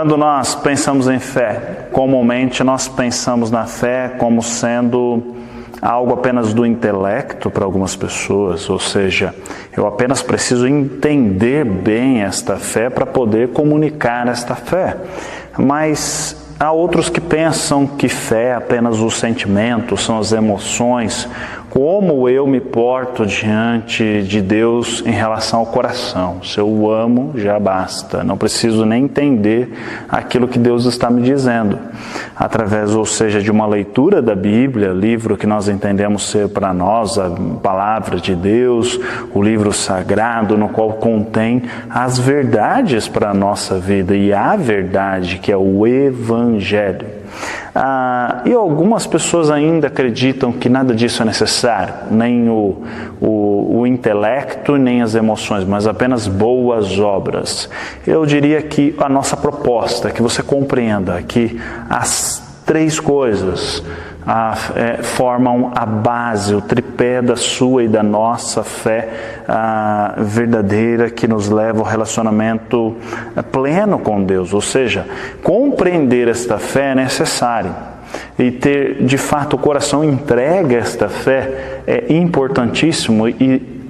Quando nós pensamos em fé, comumente nós pensamos na fé como sendo algo apenas do intelecto para algumas pessoas, ou seja, eu apenas preciso entender bem esta fé para poder comunicar esta fé. Mas há outros que pensam que fé é apenas os sentimentos, são as emoções, como eu me porto diante de Deus em relação ao coração. Se eu o amo, já basta. Não preciso nem entender aquilo que Deus está me dizendo. Através, ou seja, de uma leitura da Bíblia, livro que nós entendemos ser para nós a palavra de Deus, o livro sagrado no qual contém as verdades para a nossa vida e a verdade que é o Evangelho. E algumas pessoas ainda acreditam que nada disso é necessário, nem o intelecto, nem as emoções, mas apenas boas obras. Eu diria que a nossa proposta é que você compreenda que as três coisas formam a base, o tripé da sua e da nossa fé verdadeira que nos leva ao relacionamento pleno com Deus. Ou seja, compreender esta fé é necessário. E ter, de fato, o coração entregue a esta fé é importantíssimo. E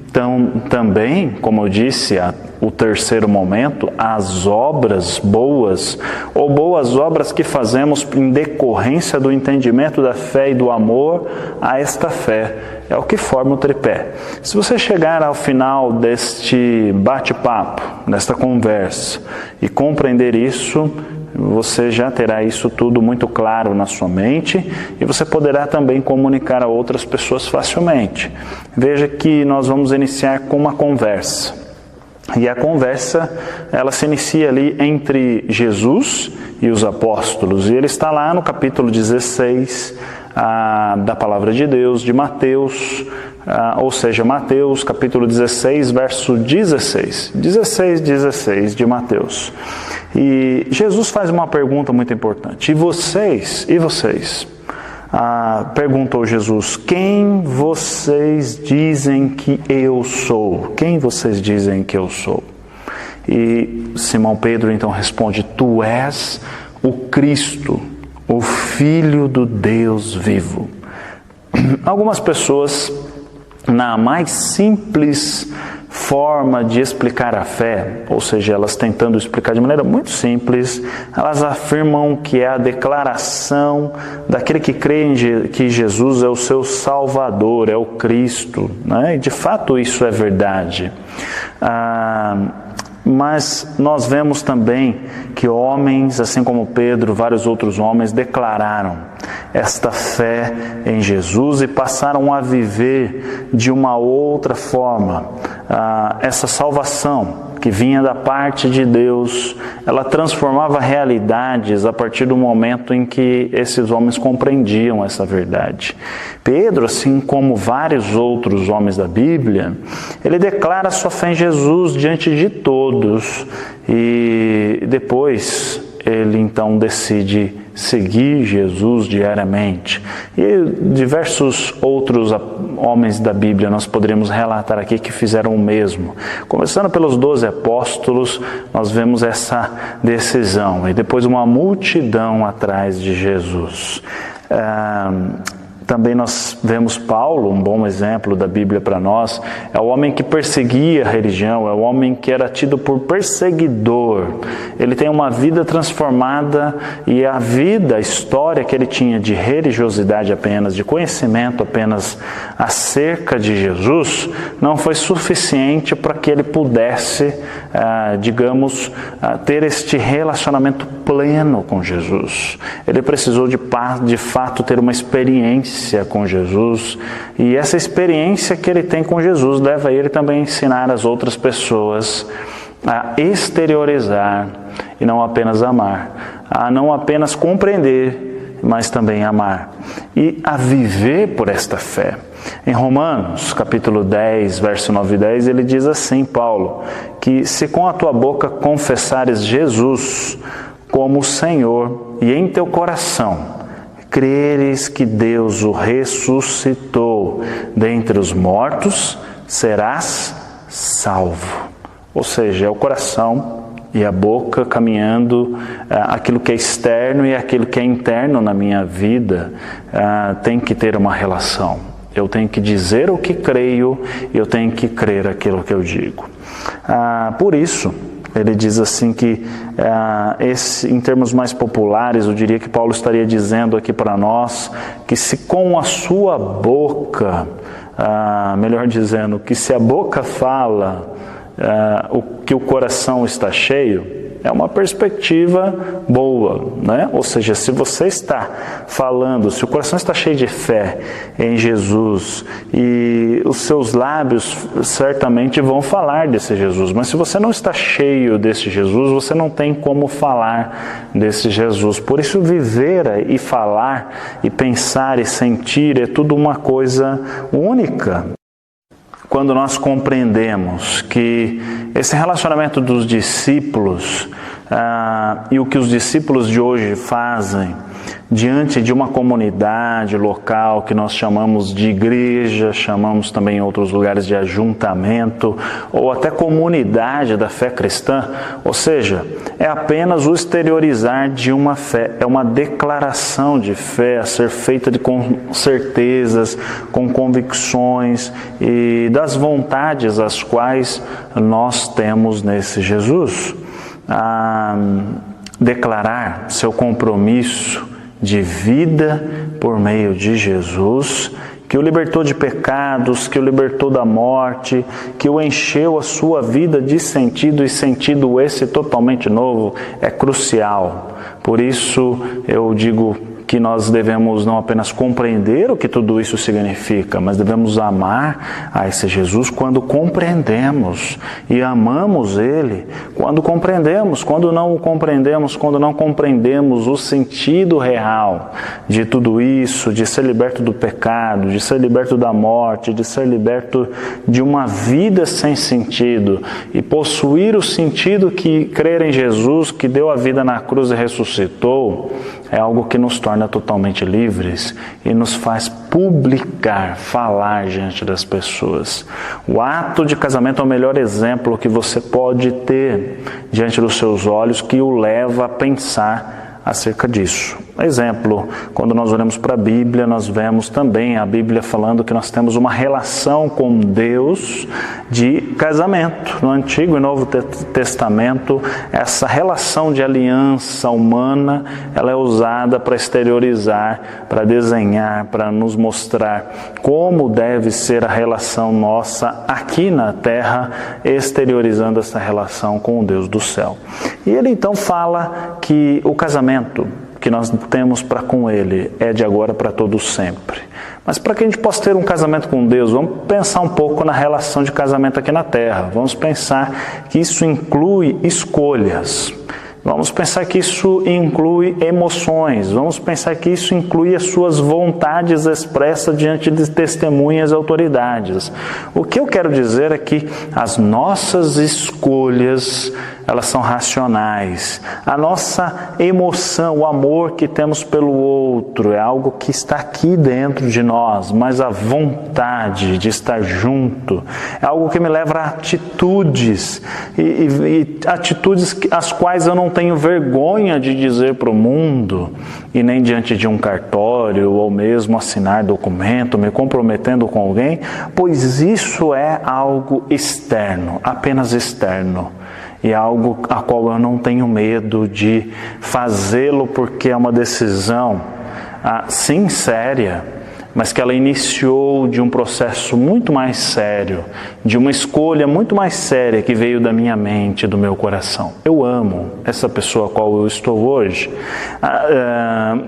também, como eu disse, o terceiro momento, as obras boas, ou boas obras que fazemos em decorrência do entendimento da fé e do amor a esta fé, é o que forma o tripé. Se você chegar ao final deste bate-papo, desta conversa, e compreender isso, você já terá isso tudo muito claro na sua mente e você poderá também comunicar a outras pessoas facilmente. Veja que nós vamos iniciar com uma conversa. E a conversa, ela se inicia ali entre Jesus e os apóstolos. E ele está lá no capítulo 16 da Palavra de Deus, de Mateus, ou seja, Mateus capítulo 16, verso 16. 16 de Mateus. E Jesus faz uma pergunta muito importante. E vocês? Perguntou Jesus, quem vocês dizem que eu sou? Quem vocês dizem que eu sou? E Simão Pedro então responde, tu és o Cristo, o Filho do Deus vivo. Algumas pessoas, na mais simples forma de explicar a fé, ou seja, elas tentando explicar de maneira muito simples, elas afirmam que é a declaração daquele que crê que Jesus é o seu Salvador, é o Cristo, né? E de fato isso é verdade. Mas nós vemos também que homens, assim como Pedro, vários outros homens, declararam esta fé em Jesus e passaram a viver de uma outra forma. Essa salvação que vinha da parte de Deus, ela transformava realidades a partir do momento em que esses homens compreendiam essa verdade. Pedro, assim como vários outros homens da Bíblia, ele declara sua fé em Jesus diante de todos e depois ele então decide seguir Jesus diariamente. E diversos outros homens da Bíblia nós poderíamos relatar aqui que fizeram o mesmo. Começando pelos 12 apóstolos, nós vemos essa decisão. E depois uma multidão atrás de Jesus. Também nós vemos Paulo, um bom exemplo da Bíblia para nós, é o homem que perseguia a religião, é o homem que era tido por perseguidor. Ele tem uma vida transformada e a história que ele tinha de religiosidade apenas, de conhecimento apenas acerca de Jesus, não foi suficiente para que ele pudesse, ter este relacionamento pleno com Jesus. Ele precisou de fato ter uma experiência com Jesus, e essa experiência que ele tem com Jesus leva ele também a ensinar as outras pessoas a exteriorizar e não apenas amar, a não apenas compreender, mas também amar e a viver por esta fé. Em Romanos, capítulo 10, verso 9 e 10, ele diz assim, Paulo, que se com a tua boca confessares Jesus como Senhor e em teu coração creres que Deus o ressuscitou dentre os mortos, serás salvo. Ou seja, é o coração e a boca caminhando, aquilo que é externo e aquilo que é interno na minha vida tem que ter uma relação. Eu tenho que dizer o que creio e eu tenho que crer aquilo que eu digo. Por isso, ele diz assim que, em termos mais populares, eu diria que Paulo estaria dizendo aqui para nós que se com a sua boca, melhor dizendo, que se a boca fala o que o coração está cheio, é uma perspectiva boa, né? Ou seja, se você está falando, se o coração está cheio de fé em Jesus e os seus lábios certamente vão falar desse Jesus, mas se você não está cheio desse Jesus, você não tem como falar desse Jesus. Por isso, viver e falar e pensar e sentir é tudo uma coisa única. Quando nós compreendemos que esse relacionamento dos discípulos e o que os discípulos de hoje fazem diante de uma comunidade local que nós chamamos de igreja, chamamos também em outros lugares de ajuntamento, ou até comunidade da fé cristã, ou seja, é apenas o exteriorizar de uma fé, é uma declaração de fé a ser feita com certezas, com convicções e das vontades as quais nós temos nesse Jesus. Declarar seu compromisso de vida por meio de Jesus, que o libertou de pecados, que o libertou da morte, que o encheu a sua vida de sentido, e sentido esse totalmente novo, é crucial. Por isso eu digo que nós devemos não apenas compreender o que tudo isso significa, mas devemos amar a esse Jesus quando compreendemos, e amamos Ele quando compreendemos. Quando não o compreendemos, quando não compreendemos o sentido real de tudo isso, de ser liberto do pecado, de ser liberto da morte, de ser liberto de uma vida sem sentido e possuir o sentido que crer em Jesus, que deu a vida na cruz e ressuscitou, é algo que nos torna totalmente livres e nos faz publicar, falar diante das pessoas. O ato de casamento é o melhor exemplo que você pode ter diante dos seus olhos, que o leva a pensar acerca disso. Exemplo, quando nós olhamos para a Bíblia, nós vemos também a Bíblia falando que nós temos uma relação com Deus de casamento. No Antigo e Novo Testamento, essa relação de aliança humana, ela é usada para exteriorizar, para desenhar, para nos mostrar como deve ser a relação nossa aqui na terra, exteriorizando essa relação com o Deus do céu. E ele então fala que o casamento que nós temos para com Ele é de agora para todo sempre. Mas para que a gente possa ter um casamento com Deus, vamos pensar um pouco na relação de casamento aqui na Terra. Vamos pensar que isso inclui escolhas. Vamos pensar que isso inclui emoções. Vamos pensar que isso inclui as suas vontades expressas diante de testemunhas e autoridades. O que eu quero dizer é que as nossas escolhas, elas são racionais. A nossa emoção, o amor que temos pelo outro, é algo que está aqui dentro de nós, mas a vontade de estar junto é algo que me leva a atitudes, e atitudes as quais eu não tenho vergonha de dizer para o mundo, e nem diante de um cartório, ou mesmo assinar documento, me comprometendo com alguém, pois isso é algo externo, apenas externo. E é algo a qual eu não tenho medo de fazê-lo, porque é uma decisão, sim, séria, mas que ela iniciou de um processo muito mais sério, de uma escolha muito mais séria que veio da minha mente, do meu coração. Eu amo essa pessoa a qual eu estou hoje.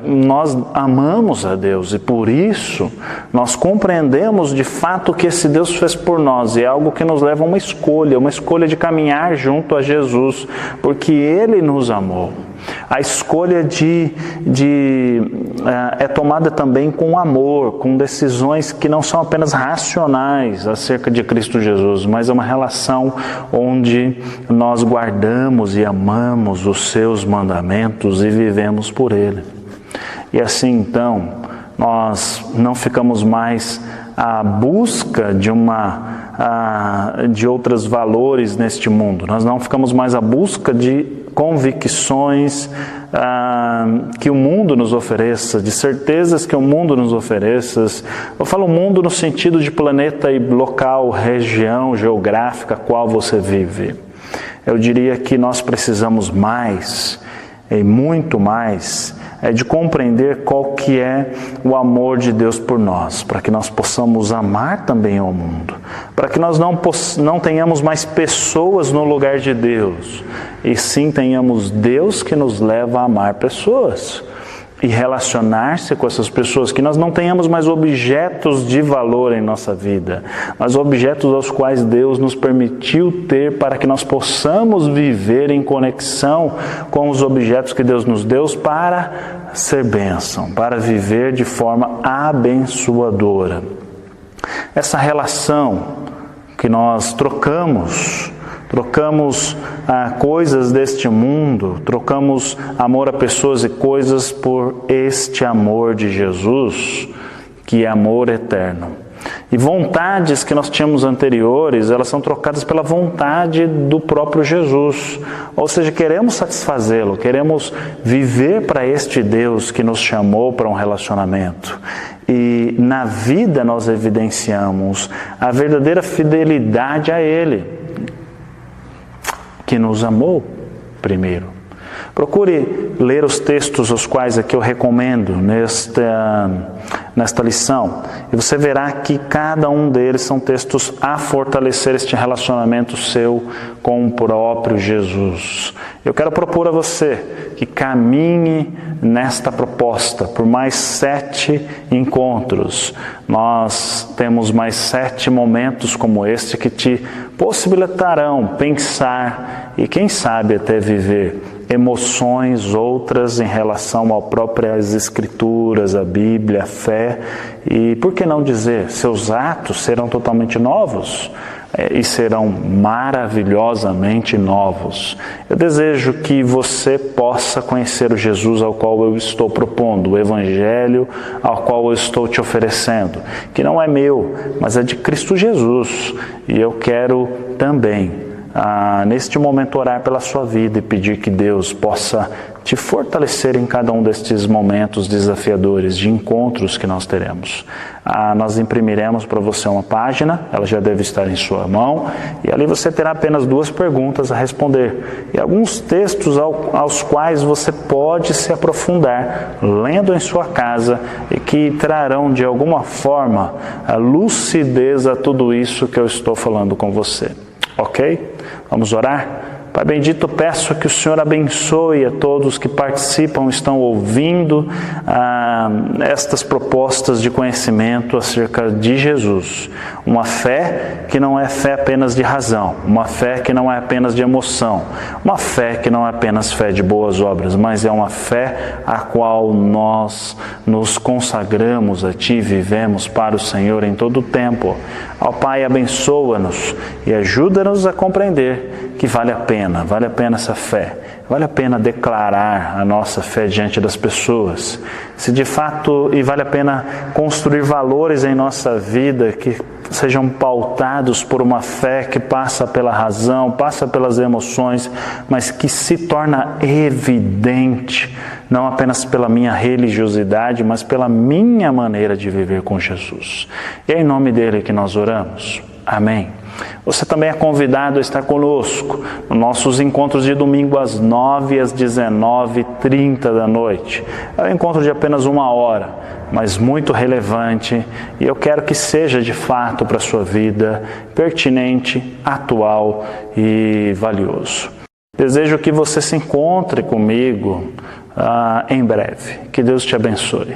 Nós amamos a Deus e por isso nós compreendemos de fato o que esse Deus fez por nós, e é algo que nos leva a uma escolha de caminhar junto a Jesus, porque Ele nos amou. A escolha é tomada também com amor, com decisões que não são apenas racionais acerca de Cristo Jesus, mas é uma relação onde nós guardamos e amamos os seus mandamentos e vivemos por Ele. E assim então, nós não ficamos mais a busca de outros valores neste mundo. Nós não ficamos mais à busca de convicções que o mundo nos ofereça, de certezas que o mundo nos ofereça. Eu falo mundo no sentido de planeta e local, região geográfica a qual você vive. Eu diria que nós precisamos mais, e muito mais, de compreender qual que é o amor de Deus por nós, para que nós possamos amar também ao mundo, para que nós não tenhamos mais pessoas no lugar de Deus, e sim tenhamos Deus que nos leva a amar pessoas e relacionar-se com essas pessoas, que nós não tenhamos mais objetos de valor em nossa vida, mas objetos aos quais Deus nos permitiu ter para que nós possamos viver em conexão com os objetos que Deus nos deu para ser bênção, para viver de forma abençoadora. Essa relação que nós trocamos coisas deste mundo, trocamos amor a pessoas e coisas por este amor de Jesus, que é amor eterno. E vontades que nós tínhamos anteriores, elas são trocadas pela vontade do próprio Jesus. Ou seja, queremos satisfazê-lo, queremos viver para este Deus que nos chamou para um relacionamento. E na vida nós evidenciamos a verdadeira fidelidade a Ele, que nos amou primeiro. Procure ler os textos os quais aqui eu recomendo nesta lição, e você verá que cada um deles são textos a fortalecer este relacionamento seu com o próprio Jesus. Eu quero propor a você que caminhe nesta proposta por mais 7 encontros. Nós temos mais 7 momentos como este que te possibilitarão pensar e, quem sabe, até viver emoções outras em relação às próprias Escrituras, a Bíblia, a fé, e, por que não dizer, seus atos serão totalmente novos e serão maravilhosamente novos. Eu desejo que você possa conhecer o Jesus ao qual eu estou propondo, o Evangelho ao qual eu estou te oferecendo, que não é meu, mas é de Cristo Jesus, e eu quero também neste momento orar pela sua vida e pedir que Deus possa te fortalecer em cada um destes momentos desafiadores de encontros que nós teremos. Nós imprimiremos para você uma página, ela já deve estar em sua mão, e ali você terá apenas 2 perguntas a responder e alguns textos aos quais você pode se aprofundar lendo em sua casa e que trarão de alguma forma a lucidez a tudo isso que eu estou falando com você. Ok? Vamos orar? Pai bendito, peço que o Senhor abençoe a todos que participam, estão ouvindo estas propostas de conhecimento acerca de Jesus. Uma fé que não é fé apenas de razão, uma fé que não é apenas de emoção, uma fé que não é apenas fé de boas obras, mas é uma fé a qual nós nos consagramos a Ti e vivemos para o Senhor em todo o tempo. Ó Pai, abençoa-nos e ajuda-nos a compreender que vale a pena essa fé, vale a pena declarar a nossa fé diante das pessoas, se de fato, e vale a pena construir valores em nossa vida que sejam pautados por uma fé que passa pela razão, passa pelas emoções, mas que se torna evidente, não apenas pela minha religiosidade, mas pela minha maneira de viver com Jesus. E é em nome dele que nós oramos. Amém. Você também é convidado a estar conosco nos nossos encontros de domingo às 9 e às 19h30 da noite. É um encontro de apenas 1 hora, mas muito relevante, e eu quero que seja de fato para a sua vida pertinente, atual e valioso. Desejo que você se encontre comigo em breve. Que Deus te abençoe.